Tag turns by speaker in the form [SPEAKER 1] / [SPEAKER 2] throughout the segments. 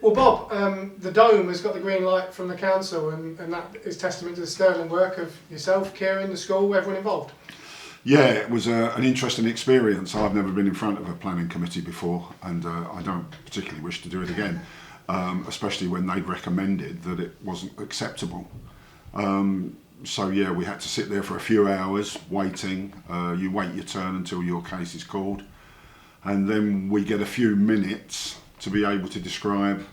[SPEAKER 1] Well, Bob, the Dome has got the green light from the council, and that is testament to the sterling work of yourself, Kieran, the school, everyone involved.
[SPEAKER 2] Yeah, it was an interesting experience. I've never been in front of a planning committee before, and I don't particularly wish to do it again, especially when they'd recommended that it wasn't acceptable. So yeah, we had to sit there for a few hours waiting. You wait your turn until your case is called, and then we get a few minutes to be able to describe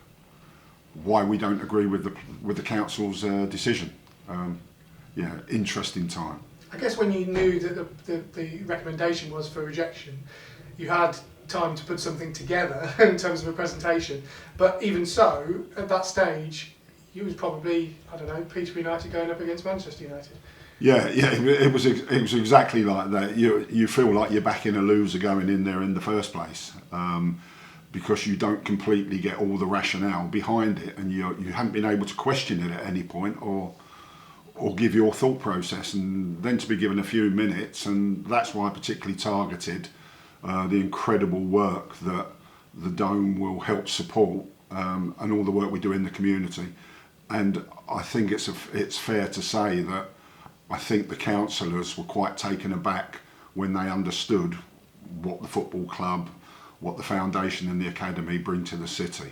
[SPEAKER 2] why we don't agree with the council's decision. Yeah, interesting time.
[SPEAKER 1] I guess when you knew that the recommendation was for rejection, you had time to put something together in terms of a presentation. But even so, at that stage, you was probably, I don't know, Peterborough United going up against Manchester United.
[SPEAKER 2] Yeah, it was exactly like that. You feel like you're backing a loser going in there in the first place, because you don't completely get all the rationale behind it, and you haven't been able to question it at any point or give your thought process, and then to be given a few minutes. And that's why I particularly targeted the incredible work that the Dome will help support, and all the work we do in the community. And I think it's fair to say that I think the councillors were quite taken aback when they understood what the football club, what the foundation and the academy bring to the city.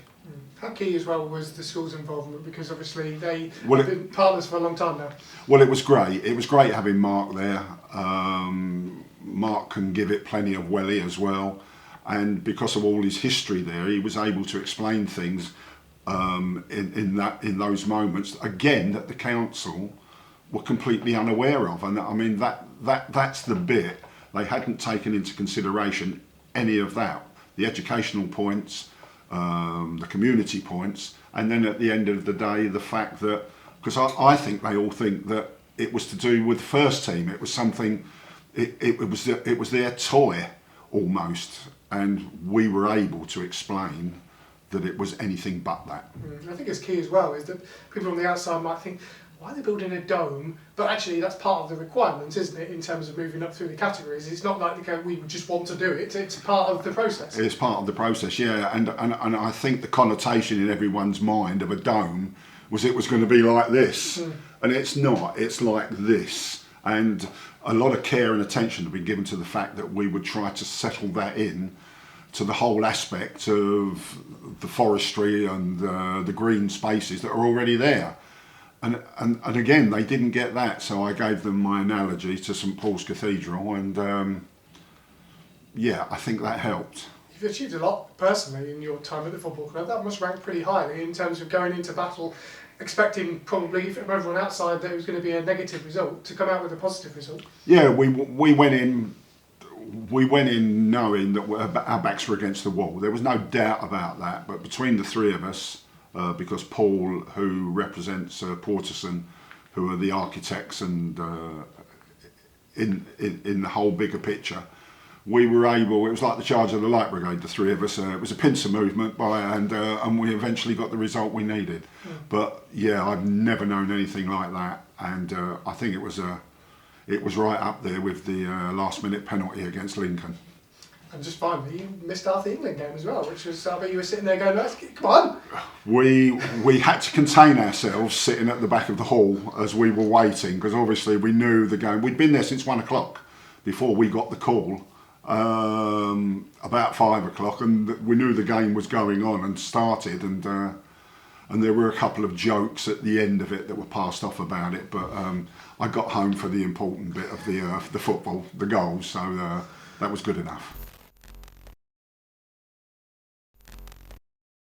[SPEAKER 1] How key as well was the school's involvement, because obviously they have been partners for a long time now.
[SPEAKER 2] Well, it was great. It was great having Mark there. Mark can give it plenty of welly as well, and because of all his history there, he was able to explain things in those moments again that the council were completely unaware of. And I mean that's the bit they hadn't taken into consideration, any of that, the educational points, the community points, and then at the end of the day the fact that, because I think they all think that it was to do with the first team, it was something, it was their toy almost, and we were able to explain that it was anything but that.
[SPEAKER 1] I think it's key as well is that people on the outside might think, why are they building a dome? But actually that's part of the requirements, isn't it, in terms of moving up through the categories. It's not like we just want to do it, it's part of the process.
[SPEAKER 2] It's part of the process, yeah, and I think the connotation in everyone's mind of a dome was it was going to be like this, and it's not, it's like this. And a lot of care and attention had been given to the fact that we would try to settle that in to the whole aspect of the forestry and the green spaces that are already there. And again, they didn't get that, so I gave them my analogy to St Paul's Cathedral, and yeah, I think that helped.
[SPEAKER 1] You've achieved a lot personally in your time at the football club. That must rank pretty highly in terms of going into battle, expecting probably from everyone outside that it was going to be a negative result, to come out with a positive result.
[SPEAKER 2] Yeah, we went in knowing that our backs were against the wall. There was no doubt about that, but between the three of us, because Paul, who represents Porterson, who are the architects and in the whole bigger picture, we were able, it was like the charge of the Light Brigade, the three of us. It was a pincer movement, and we eventually got the result we needed. But yeah, I've never known anything like that, and I think it was right up there with the last-minute penalty against Lincoln.
[SPEAKER 1] And just finally, you missed out the England game as well, which was, I bet you were sitting there going, come on!
[SPEAKER 2] We had to contain ourselves sitting at the back of the hall as we were waiting, because obviously we knew the game. We'd been there since 1 o'clock before we got the call, about 5 o'clock, and we knew the game was going on and started, and there were a couple of jokes at the end of it that were passed off about it, but I got home for the important bit of the football, the goals, so that was good enough.